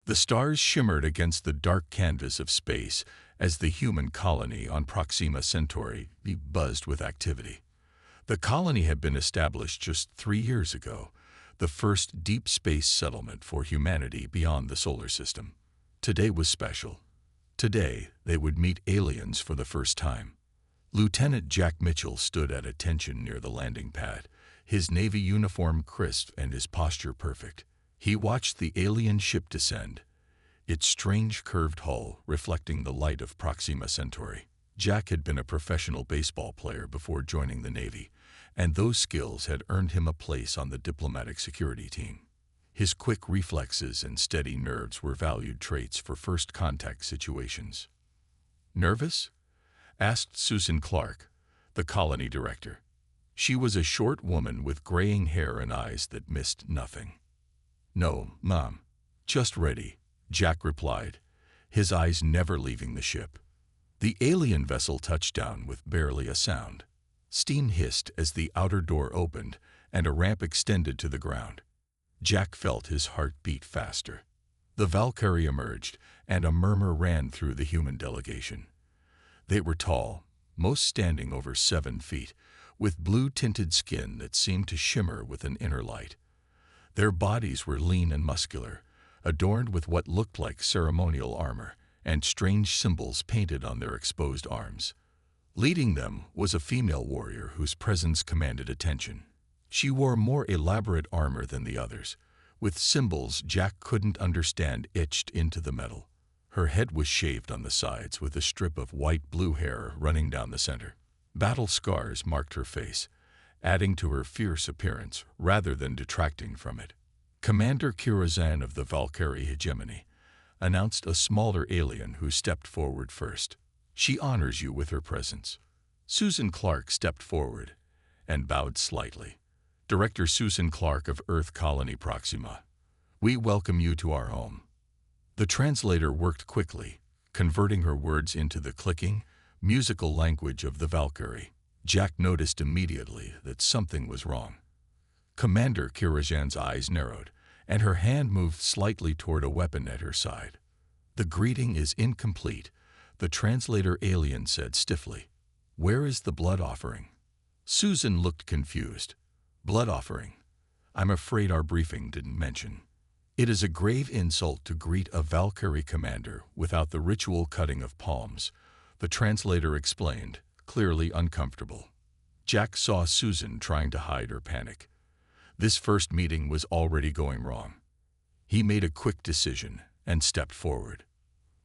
The stars shimmered against the dark canvas of space as the human colony on Proxima Centauri buzzed with activity. The colony had been established just 3 years ago, the first deep space settlement for humanity beyond the solar system. Today was special. Today, they would meet aliens for the first time. Lieutenant Jack Mitchell stood at attention near the landing pad, his Navy uniform crisp and his posture perfect. He watched the alien ship descend, its strange curved hull reflecting the light of Proxima Centauri. Jack had been a professional baseball player before joining the Navy, and those skills had earned him a place on the diplomatic security team. His quick reflexes and steady nerves were valued traits for first contact situations. "Nervous?" asked Susan Clark, the colony director. She was a short woman with graying hair and eyes that missed nothing. "No, Mom. Just ready," Jack replied, his eyes never leaving the ship. The alien vessel touched down with barely a sound. Steam hissed as the outer door opened and a ramp extended to the ground. Jack felt his heart beat faster. The Valkyrie emerged, and a murmur ran through the human delegation. They were tall, most standing over 7 feet, with blue-tinted skin that seemed to shimmer with an inner light. Their bodies were lean and muscular, adorned with what looked like ceremonial armor and strange symbols painted on their exposed arms. Leading them was a female warrior whose presence commanded attention. She wore more elaborate armor than the others, with symbols Jack couldn't understand etched into the metal. Her head was shaved on the sides with a strip of white-blue hair running down the center. Battle scars marked her face, adding to her fierce appearance rather than detracting from it. Commander Kirazan of the Valkyrie hegemony announced a smaller alien who stepped forward first. "She honors you with her presence." Susan Clark stepped forward and bowed slightly. "Director Susan Clark of Earth Colony Proxima, we welcome you to our home." The translator worked quickly, converting her words into the clicking, musical language of the Valkyrie. Jack noticed immediately that something was wrong. Commander Kirazan's eyes narrowed, and her hand moved slightly toward a weapon at her side. "The greeting is incomplete," the translator alien said stiffly. "Where is the blood offering?" Susan looked confused. "Blood offering? I'm afraid our briefing didn't mention. It is a grave insult to greet a Valkyrie commander without the ritual cutting of palms," the translator explained, clearly uncomfortable. Jack saw Susan trying to hide her panic. This first meeting was already going wrong. He made a quick decision and stepped forward.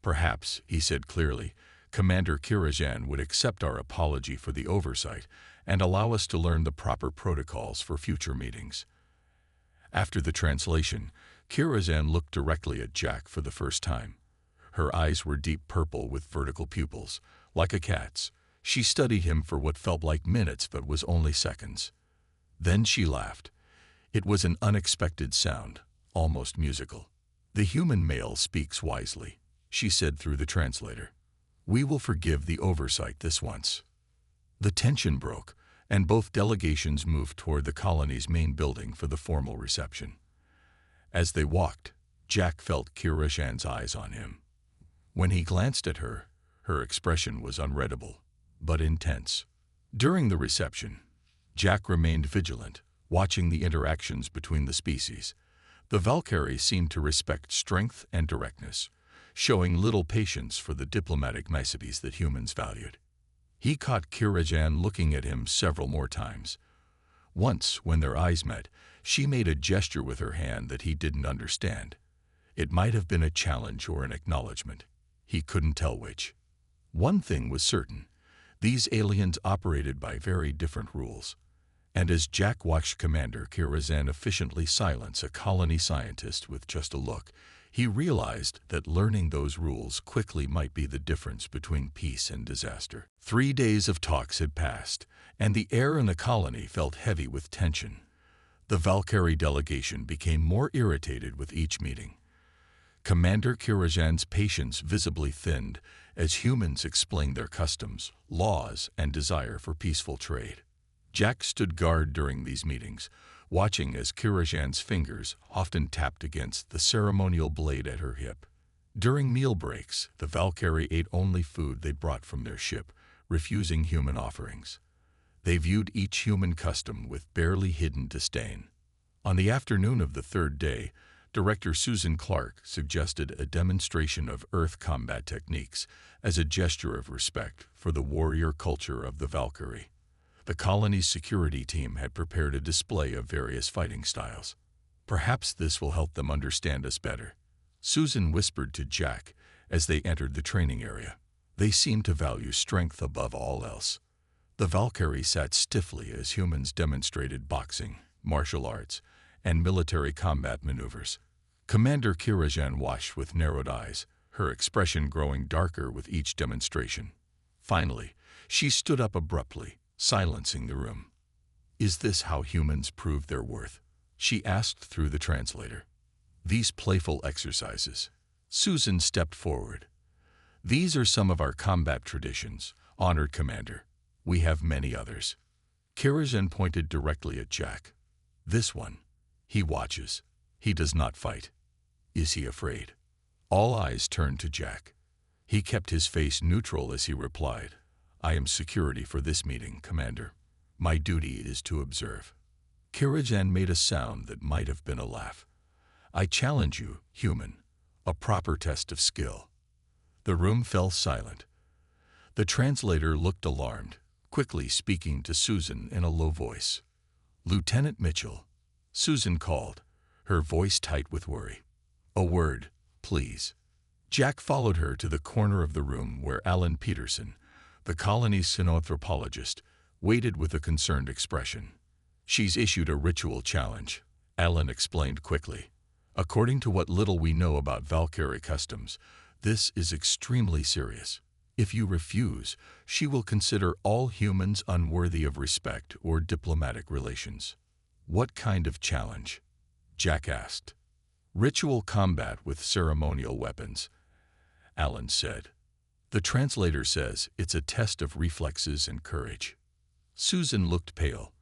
"Perhaps," he said clearly, "Commander Kirazan would accept our apology for the oversight and allow us to learn the proper protocols for future meetings." After the translation, Kirazan looked directly at Jack for the first time. Her eyes were deep purple with vertical pupils, like a cat's. She studied him for what felt like minutes but was only seconds. Then she laughed. It was an unexpected sound, almost musical. "The human male speaks wisely," she said through the translator. "We will forgive the oversight this once." The tension broke, and both delegations moved toward the colony's main building for the formal reception. As they walked, Jack felt Kirazan's eyes on him. When he glanced at her, her expression was unreadable, but intense. During the reception, Jack remained vigilant, watching the interactions between the species. The Valkyrie seemed to respect strength and directness, showing little patience for the diplomatic niceties that humans valued. He caught Kirazan looking at him several more times. Once, when their eyes met, she made a gesture with her hand that he didn't understand. It might have been a challenge or an acknowledgement. He couldn't tell which. One thing was certain. These aliens operated by very different rules. And as Jack watched Commander Kirazan efficiently silence a colony scientist with just a look, he realized that learning those rules quickly might be the difference between peace and disaster. 3 days of talks had passed, and the air in the colony felt heavy with tension. The Valkyrie delegation became more irritated with each meeting. Commander Kirazan's patience visibly thinned as humans explained their customs, laws, and desire for peaceful trade. Jack stood guard during these meetings, watching as Kirajan's fingers often tapped against the ceremonial blade at her hip. During meal breaks, the Valkyrie ate only food they brought from their ship, refusing human offerings. They viewed each human custom with barely hidden disdain. On the afternoon of the third day, Director Susan Clark suggested a demonstration of Earth combat techniques as a gesture of respect for the warrior culture of the Valkyrie. The colony's security team had prepared a display of various fighting styles. "Perhaps this will help them understand us better," Susan whispered to Jack as they entered the training area. They seemed to value strength above all else. The Valkyrie sat stiffly as humans demonstrated boxing, martial arts, and military combat maneuvers. Commander Kirajan watched with narrowed eyes, her expression growing darker with each demonstration. Finally, she stood up abruptly, silencing the room. "Is this how humans prove their worth?" she asked through the translator. "These playful exercises." Susan stepped forward. "These are some of our combat traditions, honored Commander. We have many others." Kirajan pointed directly at Jack. "This one. He watches. He does not fight. Is he afraid?" All eyes turned to Jack. He kept his face neutral as he replied, "I am security for this meeting, Commander. My duty is to observe." Kirajan made a sound that might have been a laugh. "I challenge you, human. A proper test of skill." The room fell silent. The translator looked alarmed, quickly speaking to Susan in a low voice. "Lieutenant Mitchell," Susan called, her voice tight with worry. "A word, please." Jack followed her to the corner of the room where Alan Peterson, the colony's xenanthropologist, waited with a concerned expression. "She's issued a ritual challenge," Alan explained quickly. "According to what little we know about Valkyrie customs, this is extremely serious. If you refuse, she will consider all humans unworthy of respect or diplomatic relations." "What kind of challenge?" Jack asked. "Ritual combat with ceremonial weapons," Alan said. "The translator says it's a test of reflexes and courage." Susan looked pale.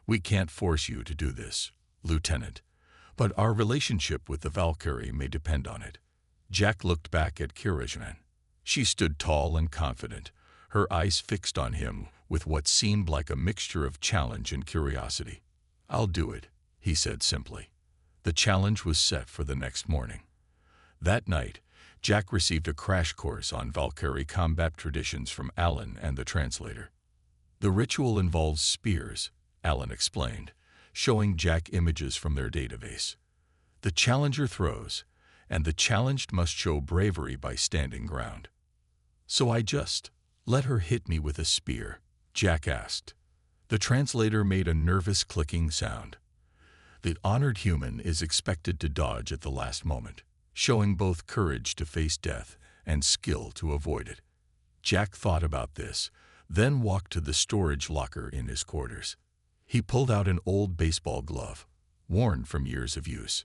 "We can't force you to do this, Lieutenant, but our relationship with the Valkyrie may depend on it." Jack looked back at Kirajan. She stood tall and confident, her eyes fixed on him with what seemed like a mixture of challenge and curiosity. "I'll do it," he said simply. The challenge was set for the next morning. That night, Jack received a crash course on Valkyrie combat traditions from Alan and the translator. "The ritual involves spears," Alan explained, showing Jack images from their database. "The challenger throws, and the challenged must show bravery by standing ground." "So I just let her hit me with a spear?" Jack asked. The translator made a nervous clicking sound. "The honored human is expected to dodge at the last moment, showing both courage to face death and skill to avoid it." Jack thought about this, then walked to the storage locker in his quarters. He pulled out an old baseball glove, worn from years of use.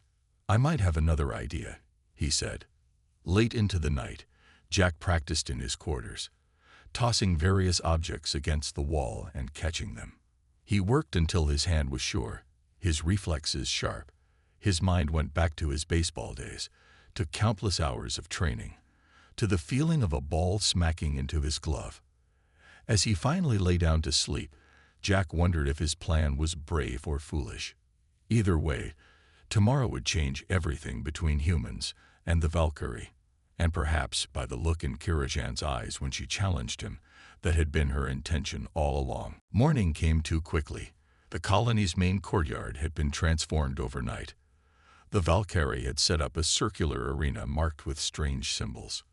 "I might have another idea," he said. Late into the night, Jack practiced in his quarters, tossing various objects against the wall and catching them. He worked until his hand was sure, his reflexes sharp. His mind went back to his baseball days, to countless hours of training, to the feeling of a ball smacking into his glove. As he finally lay down to sleep, Jack wondered if his plan was brave or foolish. Either way, tomorrow would change everything between humans and the Valkyrie, and perhaps by the look in Kirajan's eyes when she challenged him, that had been her intention all along. Morning came too quickly. The colony's main courtyard had been transformed overnight. The Valkyrie had set up a circular arena marked with strange symbols.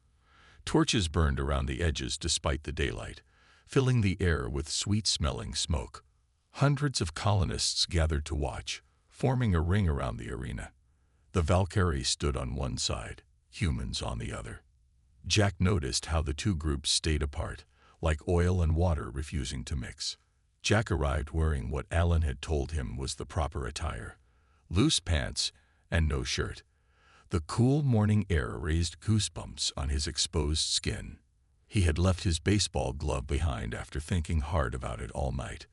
Torches burned around the edges despite the daylight, filling the air with sweet-smelling smoke. Hundreds of colonists gathered to watch, forming a ring around the arena. The Valkyrie stood on one side, humans on the other. Jack noticed how the two groups stayed apart, like oil and water refusing to mix. Jack arrived wearing what Alan had told him was the proper attire: loose pants and no shirt. The cool morning air raised goosebumps on his exposed skin. He had left his baseball glove behind after thinking hard about it all night.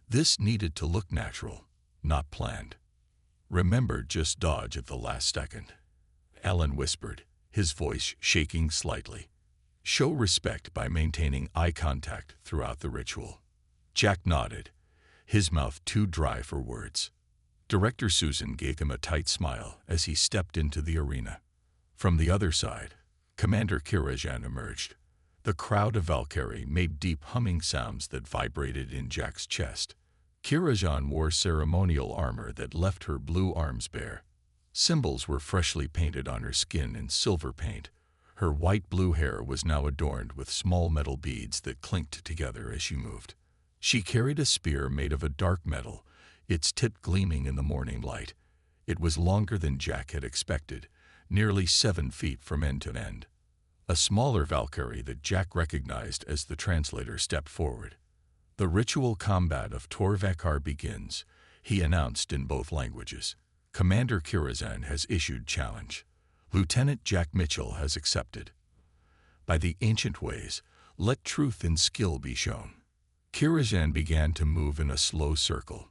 This needed to look natural, not planned. Remember, just dodge at the last second. Alan whispered, his voice shaking slightly. Show respect by maintaining eye contact throughout the ritual. Jack nodded, his mouth too dry for words. Director Susan gave him a tight smile as he stepped into the arena. From the other side, Commander Kirajan emerged. The crowd of Valkyrie made deep humming sounds that vibrated in Jack's chest. Kirajan wore ceremonial armor that left her blue arms bare. Symbols were freshly painted on her skin in silver paint. Her white-blue hair was now adorned with small metal beads that clinked together as she moved. She carried a spear made of a dark metal, its tip gleaming in the morning light. It was longer than Jack had expected, nearly 7 feet from end to end. A smaller Valkyrie that Jack recognized as the translator stepped forward. The ritual combat of Torvakar begins, he announced in both languages. Commander Kirazan has issued challenge. Lieutenant Jack Mitchell has accepted. By the ancient ways, let truth and skill be shown. Kirazan began to move in a slow circle.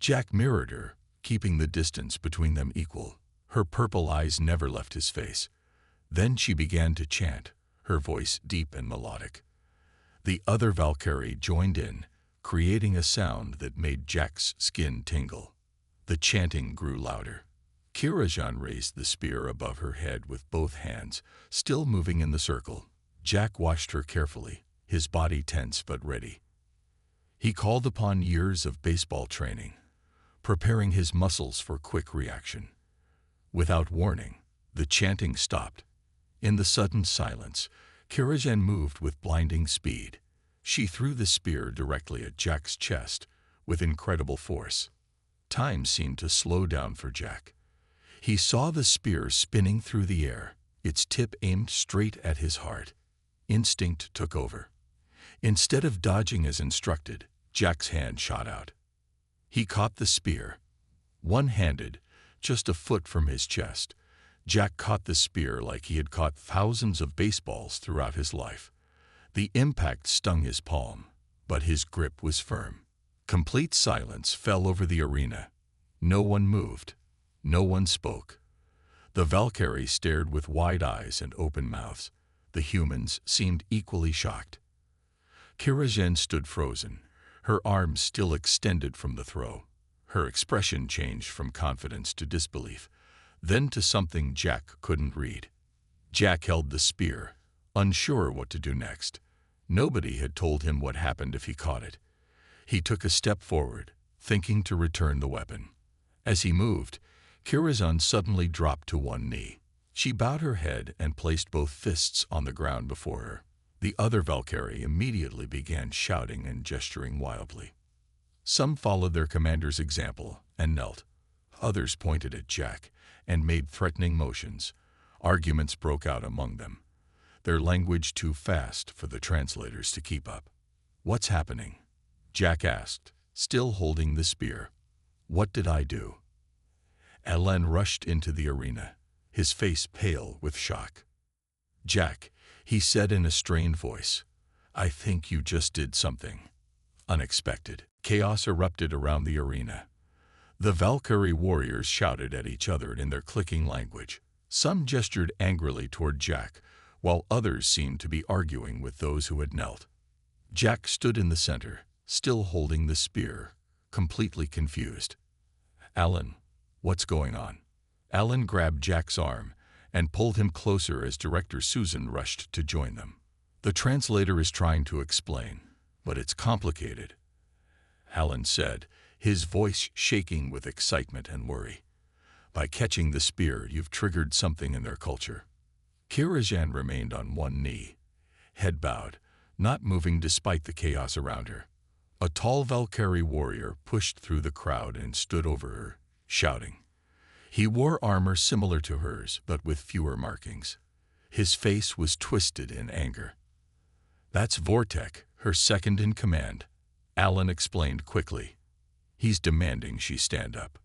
Jack mirrored her, keeping the distance between them equal. Her purple eyes never left his face. Then she began to chant, her voice deep and melodic. The other Valkyrie joined in, creating a sound that made Jack's skin tingle. The chanting grew louder. Kirajan raised the spear above her head with both hands, still moving in the circle. Jack watched her carefully, his body tense but ready. He called upon years of baseball training, preparing his muscles for quick reaction. Without warning, the chanting stopped. In the sudden silence, Kirajan moved with blinding speed. She threw the spear directly at Jack's chest with incredible force. Time seemed to slow down for Jack. He saw the spear spinning through the air, its tip aimed straight at his heart. Instinct took over. Instead of dodging as instructed, Jack's hand shot out. He caught the spear. One-handed, just a foot from his chest, Jack caught the spear like he had caught thousands of baseballs throughout his life. The impact stung his palm, but his grip was firm. Complete silence fell over the arena. No one moved. No one spoke. The Valkyrie stared with wide eyes and open mouths. The humans seemed equally shocked. Kirajan stood frozen, her arms still extended from the throw. Her expression changed from confidence to disbelief, then to something Jack couldn't read. Jack held the spear, unsure what to do next. Nobody had told him what happened if he caught it. He took a step forward, thinking to return the weapon. As he moved, Kirazan suddenly dropped to one knee. She bowed her head and placed both fists on the ground before her. The other Valkyrie immediately began shouting and gesturing wildly. Some followed their commander's example and knelt. Others pointed at Jack and made threatening motions. Arguments broke out among them, their language too fast for the translators to keep up. "What's happening?" Jack asked, still holding the spear. "What did I do?" Alan rushed into the arena, his face pale with shock. "Jack," he said in a strained voice, "I think you just did something unexpected." Chaos erupted around the arena. The Valkyrie warriors shouted at each other in their clicking language. Some gestured angrily toward Jack, while others seemed to be arguing with those who had knelt. Jack stood in the center, still holding the spear, completely confused. "Alan, what's going on?" Alan grabbed Jack's arm and pulled him closer as Director Susan rushed to join them. "The translator is trying to explain, but it's complicated," Alan said, his voice shaking with excitement and worry. "By catching the spear, you've triggered something in their culture." Kirajan remained on one knee, head bowed, not moving despite the chaos around her. A tall Valkyrie warrior pushed through the crowd and stood over her, shouting. He wore armor similar to hers, but with fewer markings. His face was twisted in anger. "That's Vortek, her second in command," Alan explained quickly. "He's demanding she stand up."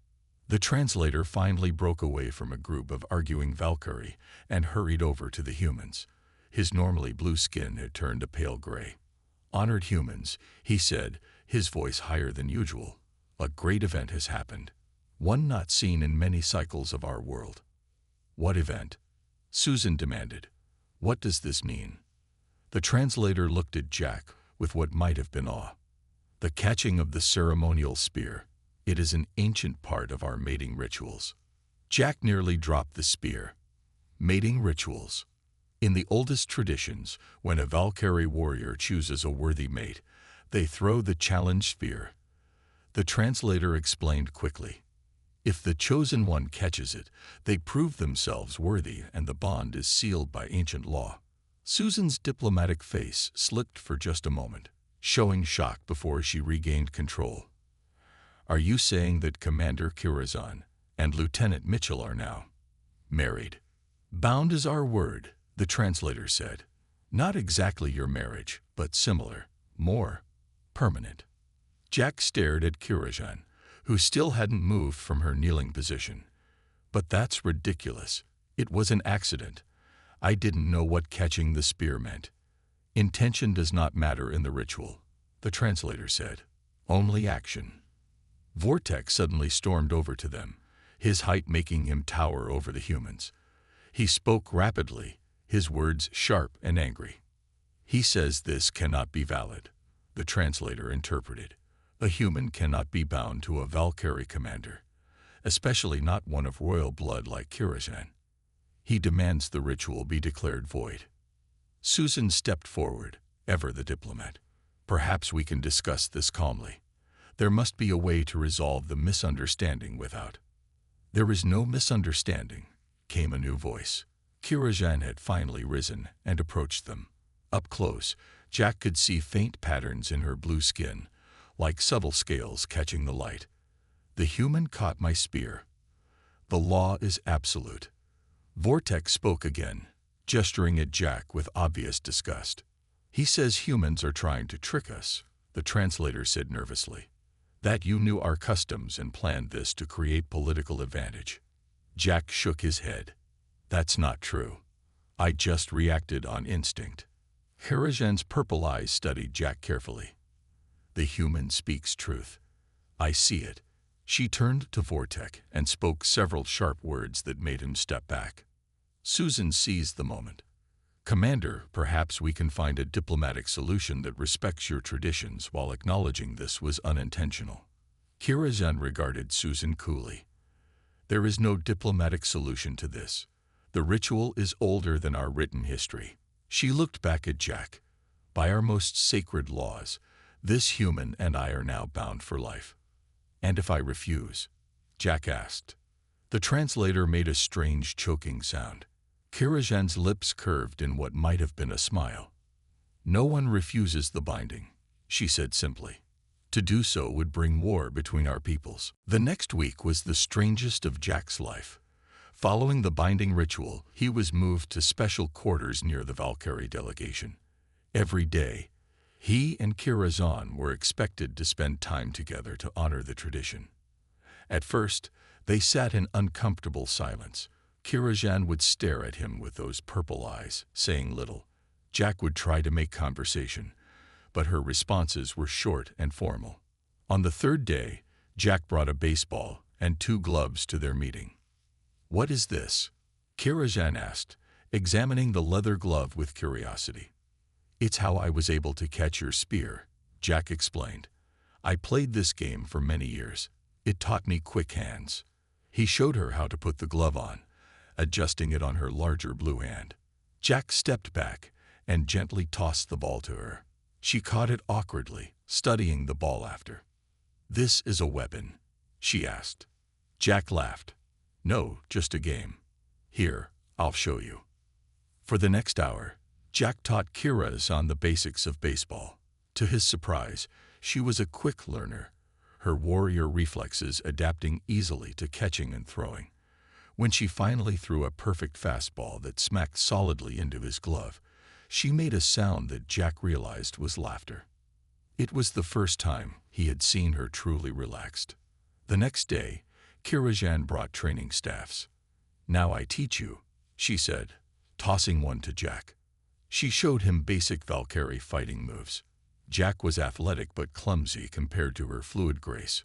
The translator finally broke away from a group of arguing Valkyrie and hurried over to the humans. His normally blue skin had turned a pale gray. "Honored humans," he said, his voice higher than usual. A great event has happened, one not seen in many cycles of our world. What event? Susan demanded. What does this mean? The translator looked at Jack with what might have been awe. The catching of the ceremonial spear. It is an ancient part of our mating rituals. Jack nearly dropped the spear. Mating rituals. In the oldest traditions, when a Valkyrie warrior chooses a worthy mate, they throw the challenge spear. The translator explained quickly. If the chosen one catches it, they prove themselves worthy and the bond is sealed by ancient law. Susan's diplomatic face slipped for just a moment, showing shock before she regained control. Are you saying that Commander Kirazan and Lieutenant Mitchell are now married? Bound is our word, the translator said. Not exactly your marriage, but similar, more permanent. Jack stared at Kirazan, who still hadn't moved from her kneeling position. But that's ridiculous. It was an accident. I didn't know what catching the spear meant. Intention does not matter in the ritual, the translator said. Only action. Vortex suddenly stormed over to them, his height making him tower over the humans. He spoke rapidly, his words sharp and angry. He says this cannot be valid, the translator interpreted. A human cannot be bound to a Valkyrie commander, especially not one of royal blood like Kirazan. He demands the ritual be declared void. Susan stepped forward, ever the diplomat. Perhaps we can discuss this calmly. There must be a way to resolve the misunderstanding without. There is no misunderstanding, came a new voice. Kirazan had finally risen and approached them. Up close, Jack could see faint patterns in her blue skin, like subtle scales catching the light. The human caught my spear. The law is absolute. Vortex spoke again, gesturing at Jack with obvious disgust. He says humans are trying to trick us, the translator said nervously. That you knew our customs and planned this to create political advantage. Jack shook his head. That's not true. I just reacted on instinct. Kirazan's purple eyes studied Jack carefully. The human speaks truth. I see it. She turned to Vortex and spoke several sharp words that made him step back. Susan seized the moment. Commander, perhaps we can find a diplomatic solution that respects your traditions while acknowledging this was unintentional. Kirazan regarded Susan coolly. There is no diplomatic solution to this. The ritual is older than our written history. She looked back at Jack. By our most sacred laws, this human and I are now bound for life. And if I refuse? Jack asked. The translator made a strange choking sound. Kirazan's lips curved in what might have been a smile. No one refuses the binding, she said simply. To do so would bring war between our peoples. The next week was the strangest of Jack's life. Following the binding ritual, he was moved to special quarters near the Valkyrie delegation. Every day, he and Kirazan were expected to spend time together to honor the tradition. At first, they sat in uncomfortable silence. Kirazan would stare at him with those purple eyes, saying little. Jack would try to make conversation, but her responses were short and formal. On the third day, Jack brought a baseball and 2 gloves to their meeting. What is this? Kirazan asked, examining the leather glove with curiosity. It's how I was able to catch your spear, Jack explained. I played this game for many years. It taught me quick hands. He showed her how to put the glove on, adjusting it on her larger blue hand. Jack stepped back and gently tossed the ball to her. She caught it awkwardly, studying the ball after. This is a weapon, she asked. Jack laughed. No, just a game. Here, I'll show you. For the next hour, Jack taught Kirazan the basics of baseball. To his surprise, she was a quick learner, her warrior reflexes adapting easily to catching and throwing. When she finally threw a perfect fastball that smacked solidly into his glove, she made a sound that Jack realized was laughter. It was the first time he had seen her truly relaxed. The next day, Kirazan brought training staffs. Now I teach you, she said, tossing one to Jack. She showed him basic Valkyrie fighting moves. Jack was athletic but clumsy compared to her fluid grace.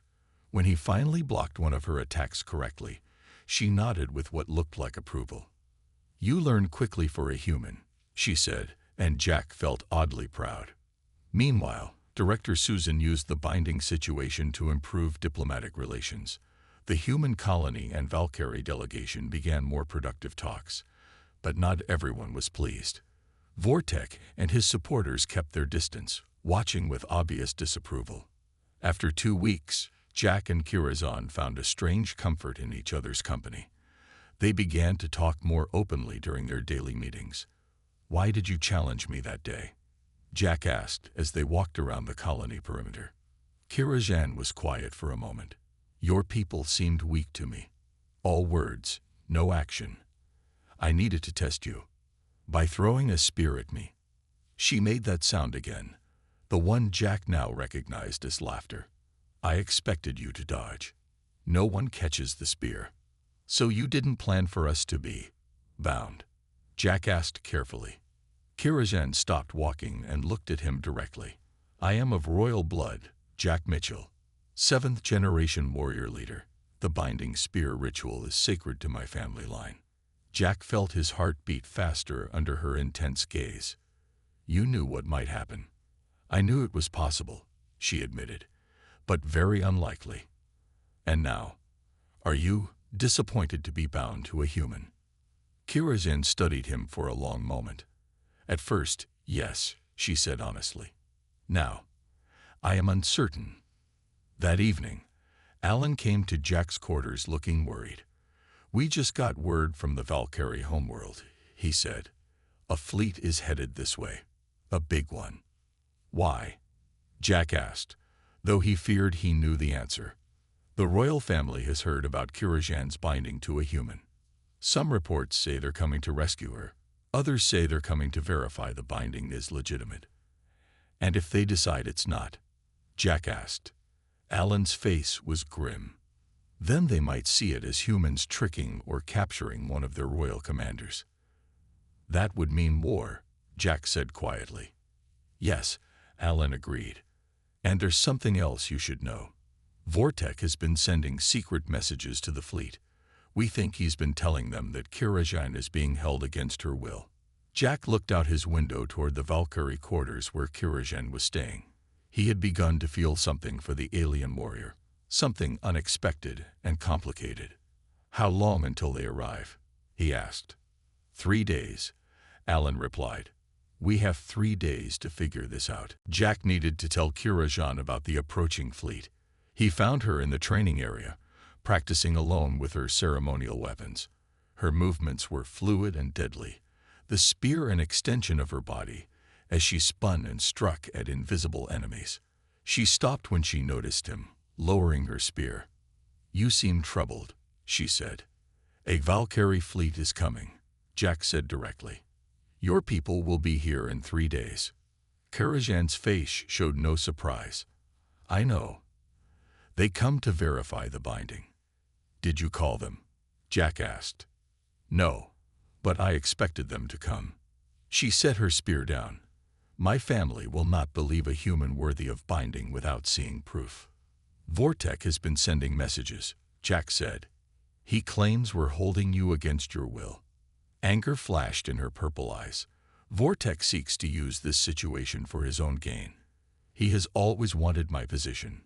When he finally blocked one of her attacks correctly, she nodded with what looked like approval. "You learn quickly for a human," she said, and Jack felt oddly proud. Meanwhile, Director Susan used the binding situation to improve diplomatic relations. The human colony and Valkyrie delegation began more productive talks, but not everyone was pleased. Vortek and his supporters kept their distance, watching with obvious disapproval. After 2 weeks, Jack and Kirazan found a strange comfort in each other's company. They began to talk more openly during their daily meetings. "Why did you challenge me that day?" Jack asked as they walked around the colony perimeter. Kirazan was quiet for a moment. "Your people seemed weak to me. All words, no action. I needed to test you. By throwing a spear at me." She made that sound again, the one Jack now recognized as laughter. "I expected you to dodge. No one catches the spear. So you didn't plan for us to be bound?" Jack asked carefully. Kirazan stopped walking and looked at him directly. "I am of royal blood, Jack Mitchell, 7th generation warrior leader. The binding spear ritual is sacred to my family line." Jack felt his heart beat faster under her intense gaze. "You knew what might happen." "I knew it was possible," she admitted, "but very unlikely. And now, are you disappointed to be bound to a human?" Kirazan studied him for a long moment. "At first, yes," she said honestly. "Now, I am uncertain." That evening, Alan came to Jack's quarters looking worried. "We just got word from the Valkyrie homeworld," he said. "A fleet is headed this way. A big one." "Why?" Jack asked, though he feared he knew the answer. "The royal family has heard about Kirazan's binding to a human. Some reports say they're coming to rescue her. Others say they're coming to verify the binding is legitimate." "And if they decide it's not?" Jack asked. Alan's face was grim. "Then they might see it as humans tricking or capturing one of their royal commanders." "That would mean war," Jack said quietly. "Yes," Alan agreed. "And there's something else you should know. Vortek has been sending secret messages to the fleet. We think he's been telling them that Kirazan is being held against her will." Jack looked out his window toward the Valkyrie quarters where Kirazan was staying. He had begun to feel something for the alien warrior, something unexpected and complicated. "How long until they arrive?" he asked. 3 days, Alan replied. "We have 3 days to figure this out." Jack needed to tell Kirazan about the approaching fleet. He found her in the training area, practicing alone with her ceremonial weapons. Her movements were fluid and deadly, the spear an extension of her body, as she spun and struck at invisible enemies. She stopped when she noticed him, lowering her spear. "You seem troubled," she said. "A Valkyrie fleet is coming," Jack said directly. "Your people will be here in 3 days." Kirazan's face showed no surprise. "I know. They come to verify the binding." "Did you call them?" Jack asked. "No, but I expected them to come." She set her spear down. "My family will not believe a human worthy of binding without seeing proof." "Vortek has been sending messages," Jack said. "He claims we're holding you against your will." Anger flashed in her purple eyes. "Vortek seeks to use this situation for his own gain. He has always wanted my position."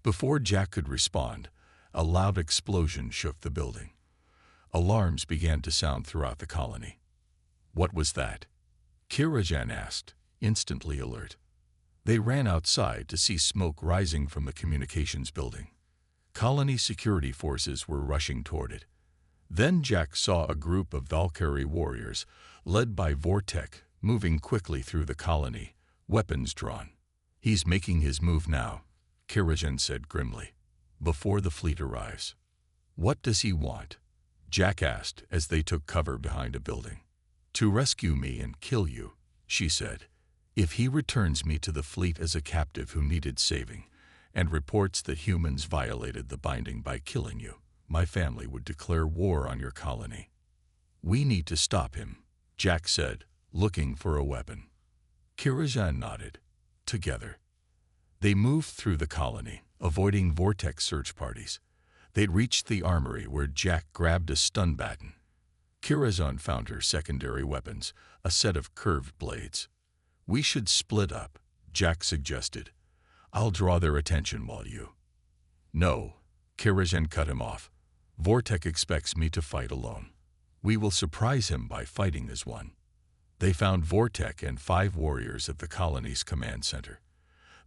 Before Jack could respond, a loud explosion shook the building. Alarms began to sound throughout the colony. "What was that?" Kirazan asked, instantly alert. They ran outside to see smoke rising from the communications building. Colony security forces were rushing toward it. Then Jack saw a group of Valkyrie warriors, led by Vortek, moving quickly through the colony, weapons drawn. "He's making his move now," Kirazan said grimly, "before the fleet arrives." "What does he want?" Jack asked as they took cover behind a building. "To rescue me and kill you," she said. "If he returns me to the fleet as a captive who needed saving, and reports that humans violated the binding by killing you, my family would declare war on your colony." "We need to stop him," Jack said, looking for a weapon. Kirazan nodded. Together, they moved through the colony, avoiding vortex search parties. They'd reached the armory where Jack grabbed a stun baton. Kirazan found her secondary weapons, a set of curved blades. "We should split up," Jack suggested. "I'll draw their attention while you—" "No," Kirazan cut him off. "Vortek expects me to fight alone. We will surprise him by fighting as one." They found Vortek and 5 warriors at the colony's command center.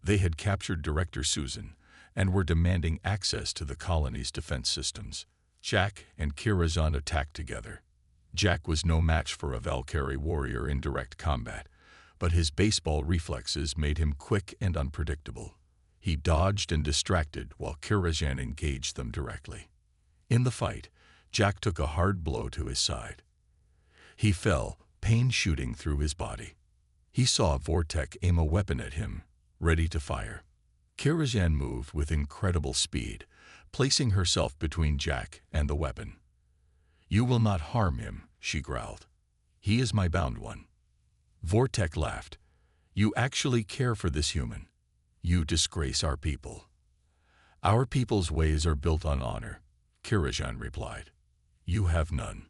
They had captured Director Susan and were demanding access to the colony's defense systems. Jack and Kirazan attacked together. Jack was no match for a Valkyrie warrior in direct combat, but his baseball reflexes made him quick and unpredictable. He dodged and distracted while Kirazan engaged them directly. In the fight, Jack took a hard blow to his side. He fell, pain shooting through his body. He saw Vortek aim a weapon at him, ready to fire. Kirazan moved with incredible speed, placing herself between Jack and the weapon. "You will not harm him," she growled. "He is my bound one." Vortek laughed. "You actually care for this human. You disgrace our people." "Our people's ways are built on honor," Kirazan replied. "You have none."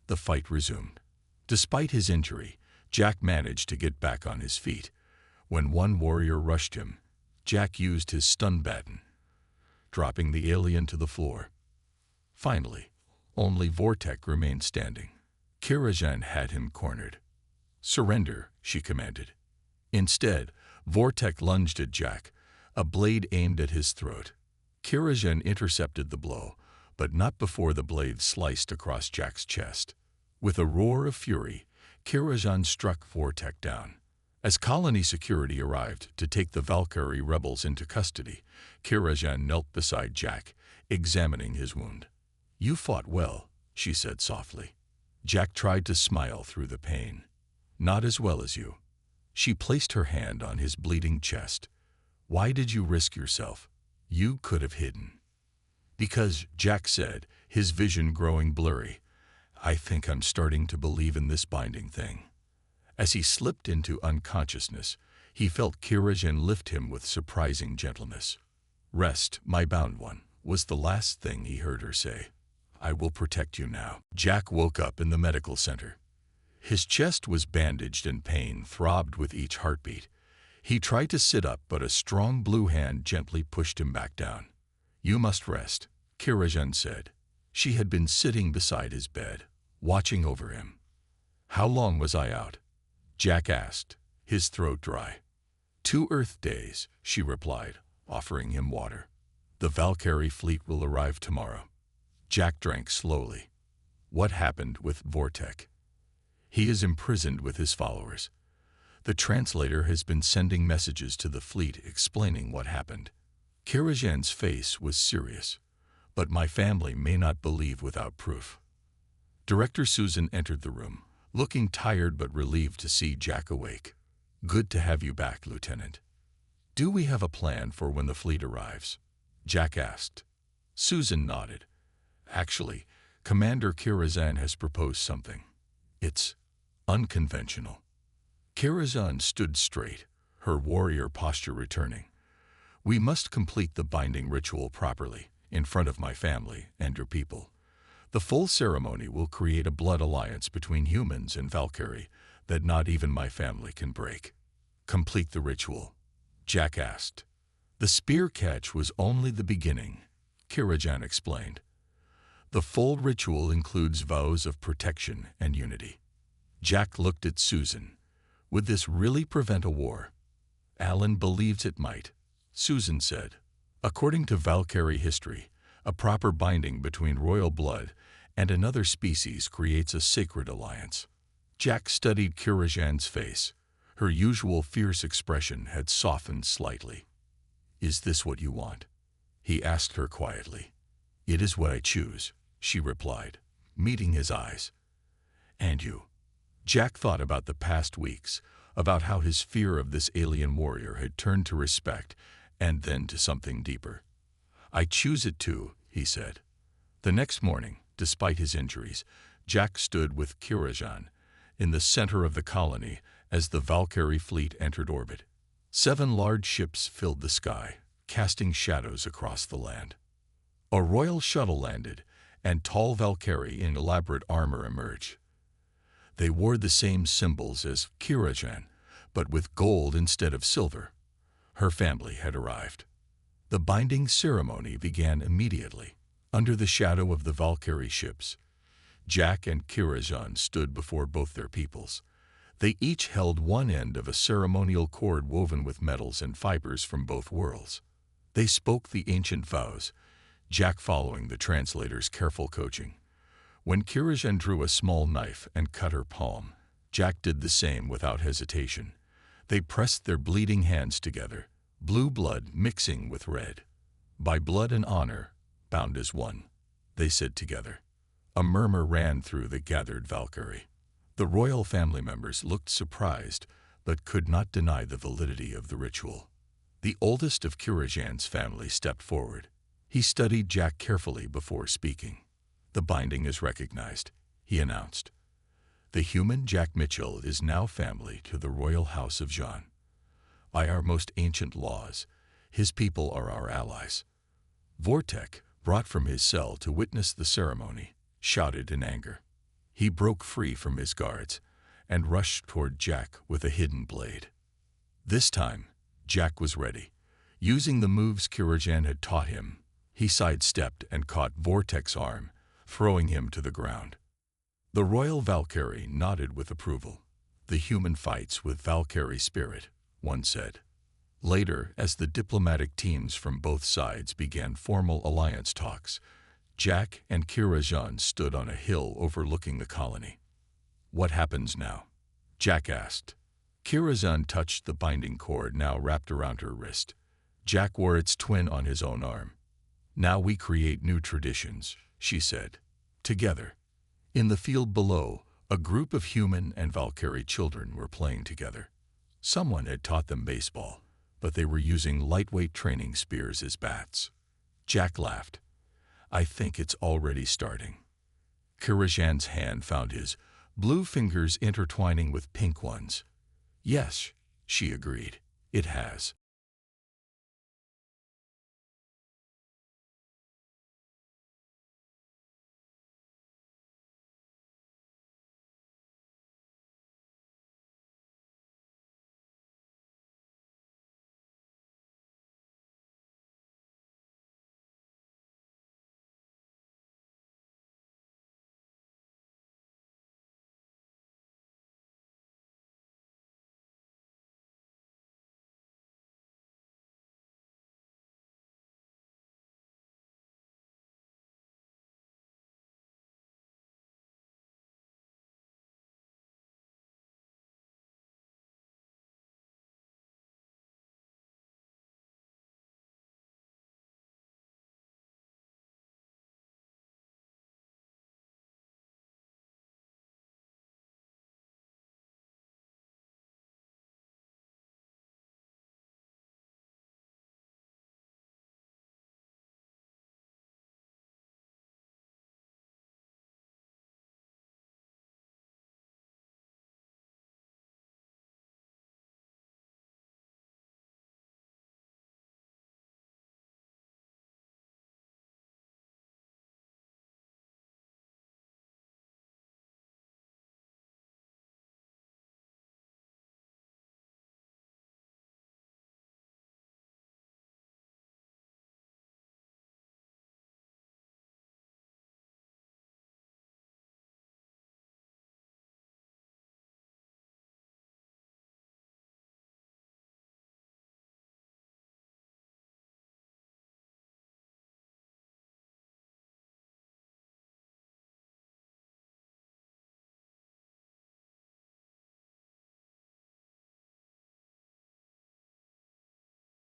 The fight resumed. Despite his injury, Jack managed to get back on his feet. When one warrior rushed him, Jack used his stun baton, dropping the alien to the floor. Finally, only Vortek remained standing. Kirazan had him cornered. "Surrender," she commanded. Instead, Vortek lunged at Jack, a blade aimed at his throat. Kirazan intercepted the blow, but not before the blade sliced across Jack's chest. With a roar of fury, Kirazan struck Vortek down. As colony security arrived to take the Valkyrie rebels into custody, Kirazan knelt beside Jack, examining his wound. "You fought well," she said softly. Jack tried to smile through the pain. "Not as well as you." She placed her hand on his bleeding chest. "Why did you risk yourself? You could have hidden." "Because," Jack said, his vision growing blurry, "I think I'm starting to believe in this binding thing." As he slipped into unconsciousness, he felt Kirazan lift him with surprising gentleness. "Rest, my bound one," was the last thing he heard her say. "I will protect you now." Jack woke up in the medical center. His chest was bandaged and pain throbbed with each heartbeat. He tried to sit up, but a strong blue hand gently pushed him back down. "You must rest," Kirazan said. She had been sitting beside his bed, watching over him. "How long was I out?" Jack asked, his throat dry. 2 Earth days, she replied, offering him water. "The Valkyrie fleet will arrive tomorrow." Jack drank slowly. "What happened with Vortek?" "He is imprisoned with his followers. The translator has been sending messages to the fleet explaining what happened." Kirazan's face was serious. "But my family may not believe without proof." Director Susan entered the room, looking tired but relieved to see Jack awake. "Good to have you back, Lieutenant." "Do we have a plan for when the fleet arrives?" Jack asked. Susan nodded. "Actually, Commander Kirazan has proposed something. It's unconventional." Kirazan stood straight, her warrior posture returning. "We must complete the binding ritual properly, in front of my family and your people. The full ceremony will create a blood alliance between humans and Valkyrie that not even my family can break." "Complete the ritual?" Jack asked. "The spear catch was only the beginning," Kirazan explained. "The full ritual includes vows of protection and unity." Jack looked at Susan. "Would this really prevent a war?" "Alan believes it might," Susan said. "According to Valkyrie history, a proper binding between royal blood and another species creates a sacred alliance." Jack studied Kirazan's face. Her usual fierce expression had softened slightly. "Is this what you want?" he asked her quietly. "It is what I choose," she replied, meeting his eyes. "And you?" Jack thought about the past weeks, about how his fear of this alien warrior had turned to respect and then to something deeper. "I choose it too," he said. The next morning, despite his injuries, Jack stood with Kirazan in the center of the colony as the Valkyrie fleet entered orbit. 7 large ships filled the sky, casting shadows across the land. A royal shuttle landed, and tall Valkyrie in elaborate armor emerged. They wore the same symbols as Kirajan, but with gold instead of silver. Her family had arrived. The binding ceremony began immediately. Under the shadow of the Valkyrie ships, Jack and Kirajan stood before both their peoples. They each held one end of a ceremonial cord woven with metals and fibers from both worlds. They spoke the ancient vows, Jack following the translator's careful coaching. When Kirajan drew a small knife and cut her palm, Jack did the same without hesitation. They pressed their bleeding hands together, blue blood mixing with red. By blood and honor, bound as one, they said together. A murmur ran through the gathered Valkyrie. The royal family members looked surprised, but could not deny the validity of the ritual. The oldest of Kirajan's family stepped forward. He studied Jack carefully before speaking. "The binding is recognized," he announced. "The human Jack Mitchell is now family to the royal house of Jean. By our most ancient laws, his people are our allies." Vortek, brought from his cell to witness the ceremony, shouted in anger. He broke free from his guards and rushed toward Jack with a hidden blade. This time, Jack was ready. Using the moves Kirajan had taught him, he sidestepped and caught Vortek's arm, throwing him to the ground. The royal Valkyrie nodded with approval. "The human fights with Valkyrie spirit," one said. Later, as the diplomatic teams from both sides began formal alliance talks, Jack and Kirajan stood on a hill overlooking the colony. "What happens now?" Jack asked. Kirajan touched the binding cord now wrapped around her wrist. Jack wore its twin on his own arm. "Now we create new traditions," she said. Together. In the field below, a group of human and Valkyrie children were playing together. Someone had taught them baseball, but they were using lightweight training spears as bats. Jack laughed. "I think it's already starting." Kirajan's hand found his, blue fingers intertwining with pink ones. "Yes," she agreed, "it has."